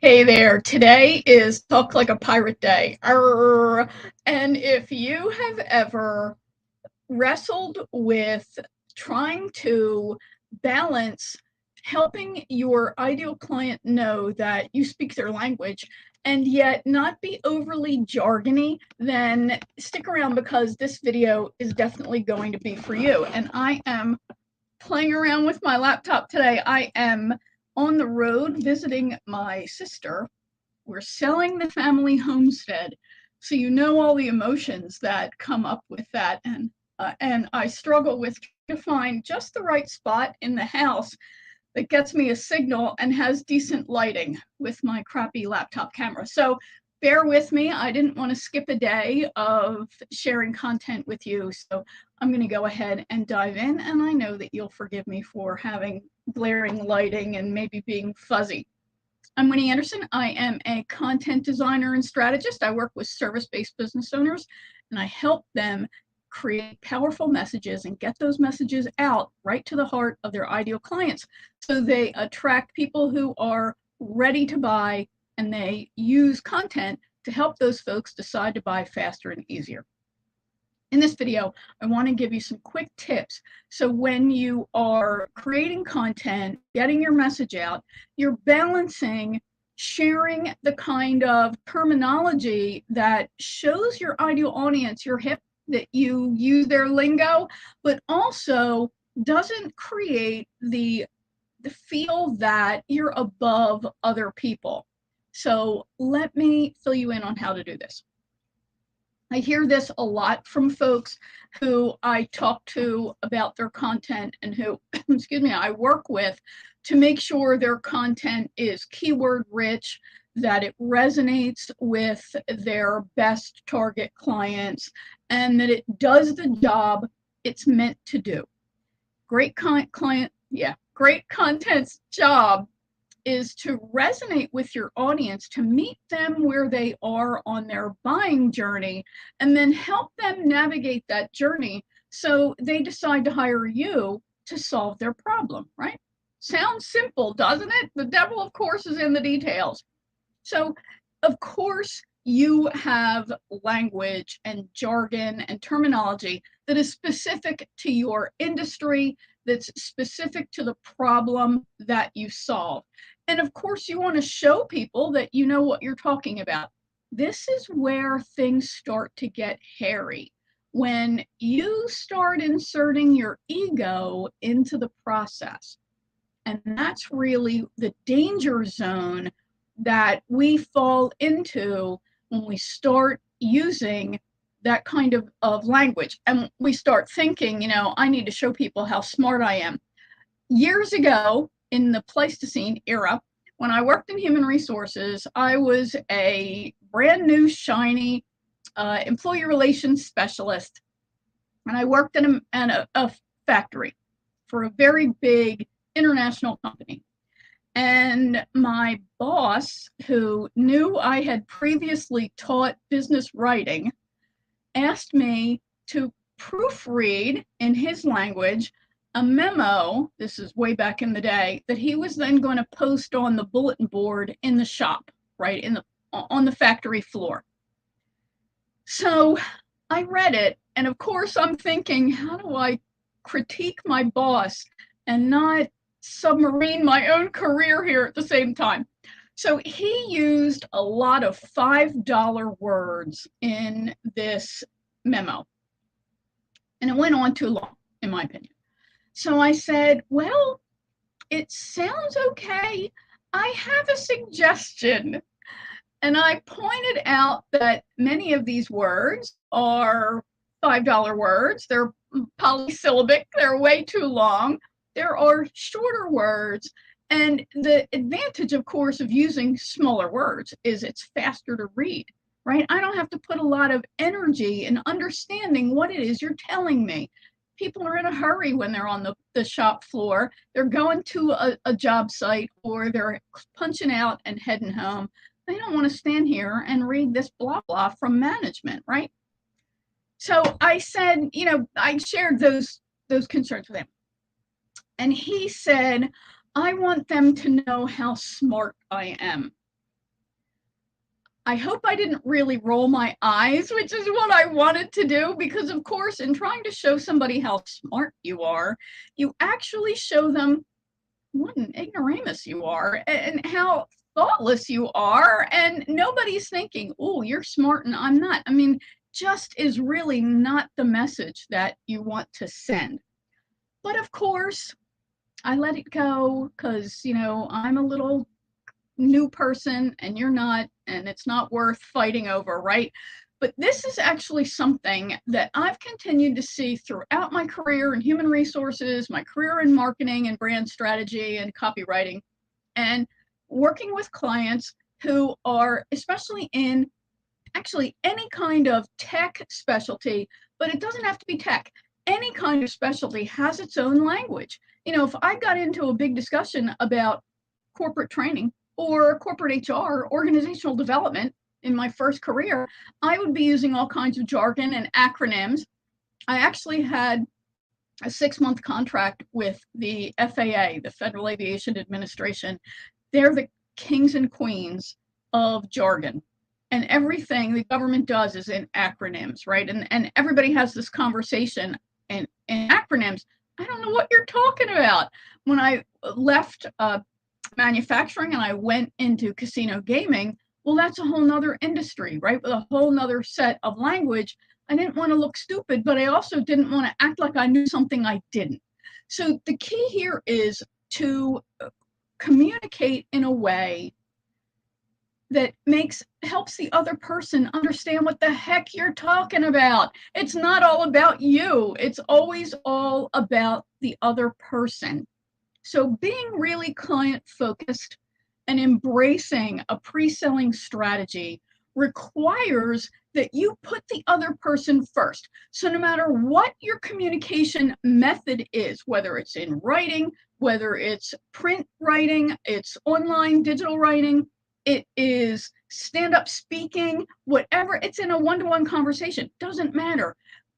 Hey there, today is Talk Like a Pirate Day. Arr. And if you have ever wrestled with trying to balance helping your ideal client know that you speak their language and yet not be overly jargony, then stick around because this video is definitely going to be for you. And I am playing around with my laptop today. I am on the road visiting my sister. We're selling the family homestead, so you know all the emotions that come up with that, and I struggle with to find just the right spot in the house that gets me a signal and has decent lighting with my crappy laptop camera. So bear with me. I didn't want to skip a day of sharing content with you, so I'm going to go ahead and dive in, and I know that you'll forgive me for having glaring lighting and maybe being fuzzy. I'm Winnie Anderson. I am a content designer and strategist. I work with service-based business owners, and I help them create powerful messages and get those messages out right to the heart of their ideal clients. So they attract people who are ready to buy, and they use content to help those folks decide to buy faster and easier. In this video, I want to give you some quick tips. So when you are creating content, getting your message out, you're balancing sharing the kind of terminology that shows your ideal audience you're hip, that you use their lingo, but also doesn't create the feel that you're above other people. So let me fill you in on how to do this. I hear this a lot from folks who I talk to about their content and who, excuse me, I work with to make sure their content is keyword rich, that it resonates with their best target clients, and that it does the job it's meant to do. Great content's job is to resonate with your audience, to meet them where they are on their buying journey, and then help them navigate that journey so they decide to hire you to solve their problem, right? Sounds simple, doesn't it? The devil, of course, is in the details. So, of course, you have language and jargon and terminology that is specific to your industry, that's specific to the problem that you solve. And of course, you want to show people that you know what you're talking about. This is where things start to get hairy. When you start inserting your ego into the process. And that's really the danger zone that we fall into when we start using that kind of language. And we start thinking, I need to show people how smart I am. Years ago, in the Pleistocene era, when I worked in human resources, I was a brand new, shiny employee relations specialist. And I worked in a factory for a very big international company. And my boss, who knew I had previously taught business writing, asked me to proofread in his language a memo, this is way back in the day, that he was then going to post on the bulletin board in the shop, right, on the factory floor. So I read it, and of course I'm thinking, how do I critique my boss and not submarine my own career here at the same time? So he used a lot of $5 words in this memo, and it went on too long, in my opinion. So I said, well, it sounds okay. I have a suggestion. And I pointed out that many of these words are $5 words. They're polysyllabic. They're way too long. There are shorter words. And the advantage, of course, of using smaller words is it's faster to read, right? I don't have to put a lot of energy in understanding what it is you're telling me. People are in a hurry when they're on the shop floor. They're going to a job site, or they're punching out and heading home. They don't want to stand here and read this blah, blah from management, right? So I said, I shared those concerns with him. And he said, I want them to know how smart I am. I hope I didn't really roll my eyes, which is what I wanted to do, because of course, in trying to show somebody how smart you are, you actually show them what an ignoramus you are and how thoughtless you are. And nobody's thinking, oh, you're smart and I'm not. I mean, just is really not the message that you want to send. But of course, I let it go because, I'm a little new person and you're not, and it's not worth fighting over, right? But this is actually something that I've continued to see throughout my career in human resources, my career in marketing and brand strategy and copywriting, and working with clients who are especially in actually any kind of tech specialty, but it doesn't have to be tech. Any kind of specialty has its own language. If I got into a big discussion about corporate training or corporate HR, organizational development in my first career, I would be using all kinds of jargon and acronyms. I actually had a 6-month contract with the FAA, the Federal Aviation Administration. They're the kings and queens of jargon. And everything the government does is in acronyms, right? And everybody has this conversation in acronyms. I don't know what you're talking about. When I left manufacturing and I went into casino gaming, well, that's a whole nother industry, right? With a whole nother set of language. I didn't want to look stupid, but I also didn't want to act like I knew something I didn't. So the key here is to communicate in a way that helps the other person understand what the heck you're talking about. It's not all about you. It's always all about the other person. So being really client focused and embracing a pre-selling strategy requires that you put the other person first. So no matter what your communication method is, whether it's in writing, whether it's print writing, it's online digital writing, it is stand-up speaking, whatever, it's in a one-to-one conversation, doesn't matter.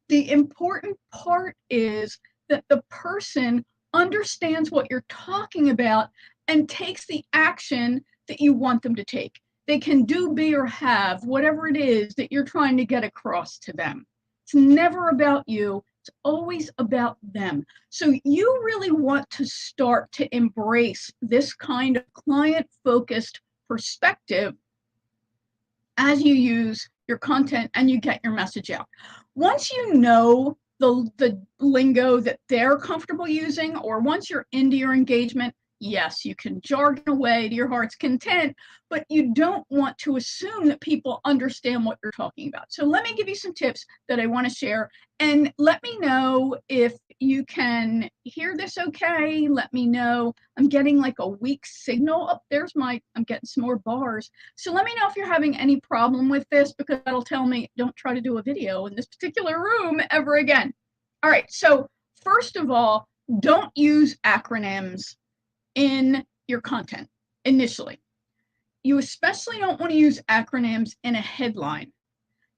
The important part is that the person understands what you're talking about and takes the action that you want them to take. They can do, be, or have whatever it is that you're trying to get across to them. It's never about you. It's always about them. So you really want to start to embrace this kind of client-focused perspective as you use your content and you get your message out. Once you know the lingo that they're comfortable using, or once you're into your engagement, yes, you can jargon away to your heart's content, but you don't want to assume that people understand what you're talking about. So let me give you some tips that I want to share, and let me know if you can hear this okay. Let me know. I'm getting like a weak signal. Oh, I'm getting some more bars. So let me know if you're having any problem with this, because that'll tell me don't try to do a video in this particular room ever again. All right, so first of all, don't use acronyms in your content initially. You especially don't want to use acronyms in a headline.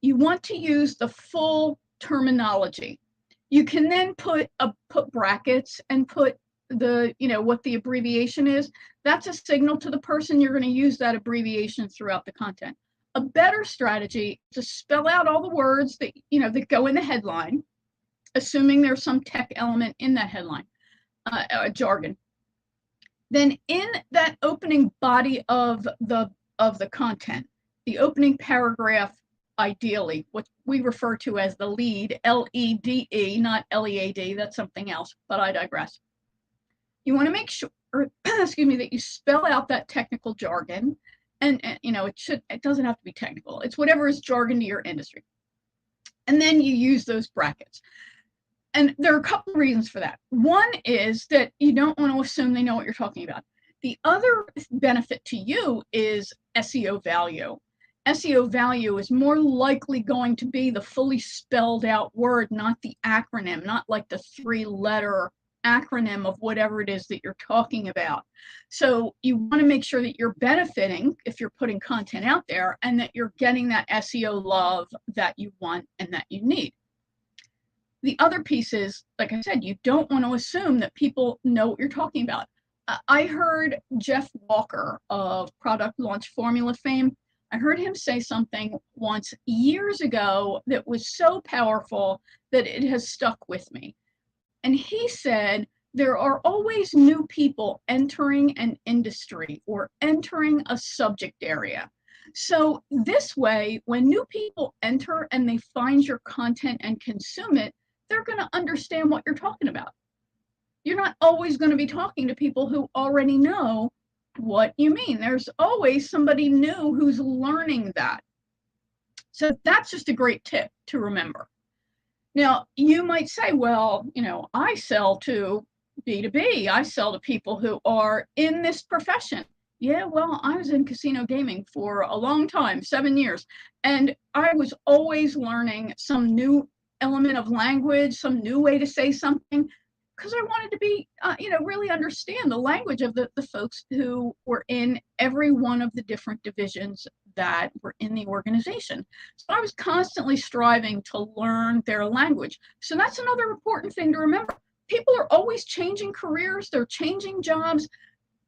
You want to use the full terminology. You can then put brackets and put what the abbreviation is. That's a signal to the person you're going to use that abbreviation throughout the content. A better strategy is to spell out all the words that go in the headline, assuming there's some tech element in that headline, jargon. Then in that opening body of the content, the opening paragraph, ideally, what we refer to as the lead, L-E-D-E, not L-E-A-D, that's something else, but I digress. You want to make sure, that you spell out that technical jargon, and it doesn't have to be technical. It's whatever is jargon to your industry. And then you use those brackets. And there are a couple of reasons for that. One is that you don't want to assume they know what you're talking about. The other benefit to you is SEO value. SEO value is more likely going to be the fully spelled out word, not the acronym, not like the 3-letter acronym of whatever it is that you're talking about. So you want to make sure that you're benefiting if you're putting content out there, and that you're getting that SEO love that you want and that you need. The other piece is, like I said, you don't want to assume that people know what you're talking about. I heard Jeff Walker of Product Launch Formula fame I heard him say something once years ago that was so powerful that it has stuck with me. And he said, there are always new people entering an industry or entering a subject area. So this way, when new people enter and they find your content and consume it, they're going to understand what you're talking about. You're not always going to be talking to people who already know what you mean. There's always somebody new who's learning that. So that's just a great tip to remember. Now, you might say, well, I sell to B2B. I sell to people who are in this profession. Yeah, well, I was in casino gaming for a long time, 7 years, and I was always learning some new element of language, some new way to say something, because I wanted to be, really understand the language of the folks who were in every one of the different divisions that were in the organization. So I was constantly striving to learn their language. So that's another important thing to remember. People are always changing careers, they're changing jobs.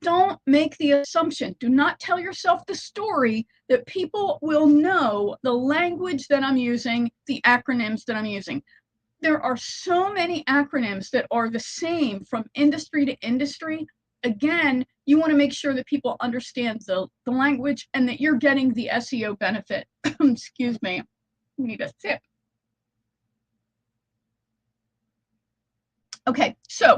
Don't make the assumption, do not tell yourself the story that people will know the language that I'm using, the acronyms that I'm using. There are so many acronyms that are the same from industry to industry. Again, you want to make sure that people understand the language and that you're getting the SEO benefit. Excuse me, I need a sip. Okay, so,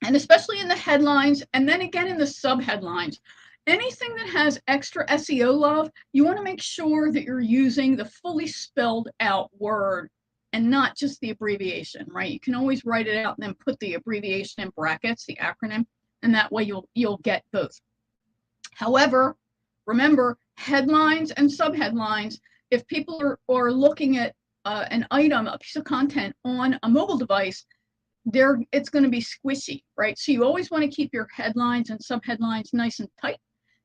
and especially in the headlines, and then again in the subheadlines, anything that has extra SEO love, you want to make sure that you're using the fully spelled out word and not just the abbreviation, right? You can always write it out and then put the abbreviation in brackets, the acronym, and that way you'll get both. However, remember, headlines and subheadlines, if people are looking at an item, a piece of content on a mobile device, it's going to be squishy, right? So you always want to keep your headlines and subheadlines nice and tight.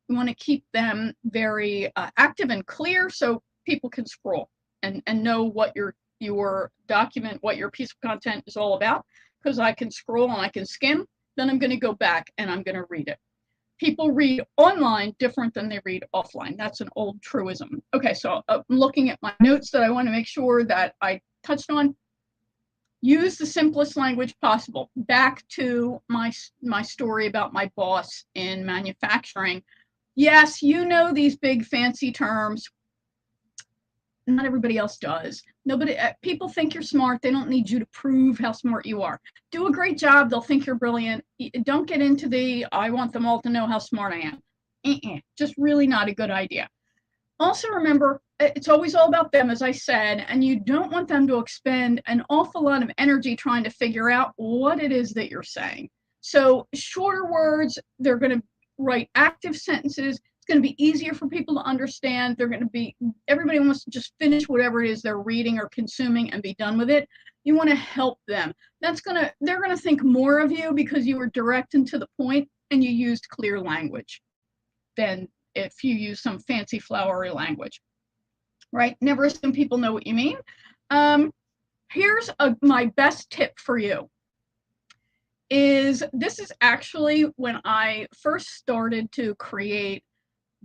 You want to keep them very active and clear so people can scroll and know what your document, what your piece of content is all about, because I can scroll and I can skim, then I'm going to go back and I'm going to read it. People read online different than they read offline. That's an old truism. Okay, so I'm looking at my notes that I want to make sure that I touched on. Use the simplest language possible. Back to my story about my boss in manufacturing. Yes, you know these big fancy terms. Not everybody else does. People think you're smart. They don't need you to prove how smart you are. Do a great job. They'll think you're brilliant. Don't get into I want them all to know how smart I am. Just really not a good idea. Also remember, it's always all about them, as I said, and you don't want them to expend an awful lot of energy trying to figure out what it is that you're saying. So shorter words, they're going to write active sentences. It's going to be easier for people to understand. Everybody wants to just finish whatever it is they're reading or consuming and be done with it. You want to help them. They're going to think more of you because you were direct and to the point and you used clear language than if you use some fancy flowery language, right? Never assume people know what you mean. Here's my best tip for you. This is actually when I first started to create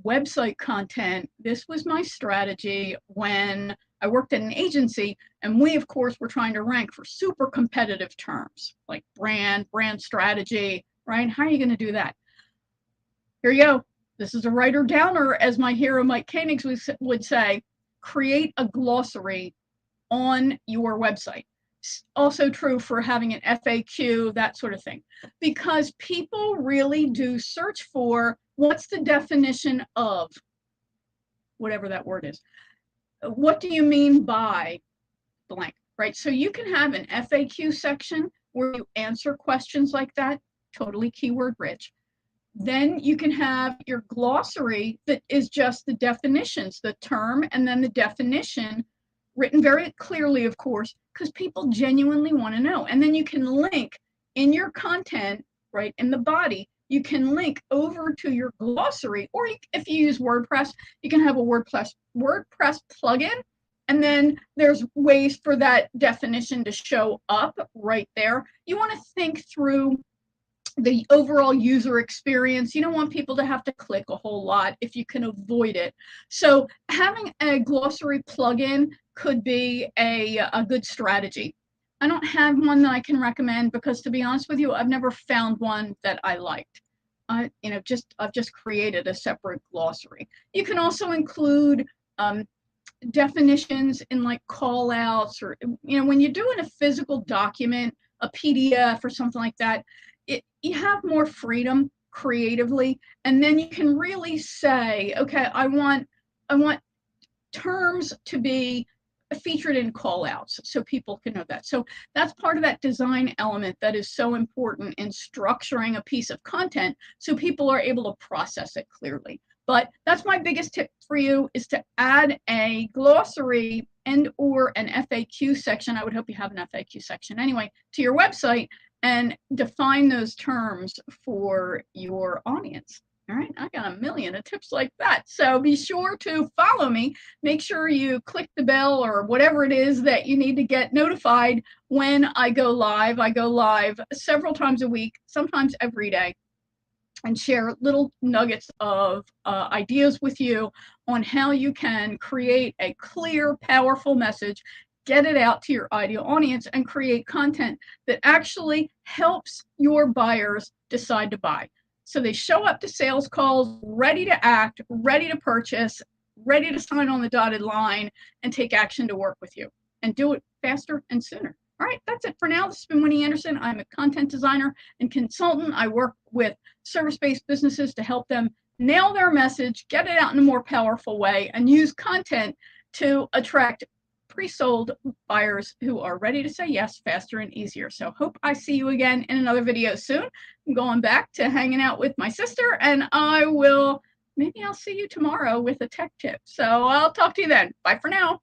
website content. This was my strategy when I worked at an agency, and we, of course, were trying to rank for super competitive terms like brand strategy, right? How are you going to do that? Here you go. This is a writer downer, as my hero Mike Koenig would say. Create a glossary on your website. Also true for having an FAQ, that sort of thing, because people really do search for what's the definition of whatever that word is. What do you mean by blank, right? So you can have an FAQ section where you answer questions like that, totally keyword rich. Then you can have your glossary that is just the definitions, the term, and then the definition written very clearly, of course, because people genuinely want to know. And then you can link in your content, right, in the body, you can link over to your glossary, or if you use WordPress, you can have a WordPress plugin, and then there's ways for that definition to show up right there. You want to think through the overall user experience. You don't want people to have to click a whole lot if you can avoid it. So having a glossary plugin could be a good strategy. I don't have one that I can recommend because, to be honest with you, I've never found one that I liked. I've just created a separate glossary. You can also include definitions in like call outs, or when you're doing a physical document, a PDF or something like that, you have more freedom creatively, and then you can really say, okay, I want terms to be featured in call outs so people can know that. So that's part of that design element that is so important in structuring a piece of content so people are able to process it clearly. But that's my biggest tip for you, is to add a glossary and or an FAQ section. I would hope you have an FAQ section anyway to your website, and define those terms for your audience. All right, I got a million of tips like that. So be sure to follow me. Make sure you click the bell or whatever it is that you need to get notified when I go live. I go live several times a week, sometimes every day, and share little nuggets of ideas with you on how you can create a clear, powerful message, get it out to your ideal audience, and create content that actually helps your buyers decide to buy. So they show up to sales calls ready to act, ready to purchase, ready to sign on the dotted line and take action to work with you, and do it faster and sooner. All right, that's it for now. This has been Winnie Anderson. I'm a content designer and consultant. I work with service-based businesses to help them nail their message, get it out in a more powerful way, and use content to attract pre-sold buyers who are ready to say yes faster and easier. So hope I see you again in another video soon. I'm going back to hanging out with my sister, and maybe I'll see you tomorrow with a tech tip. So I'll talk to you then. Bye for now.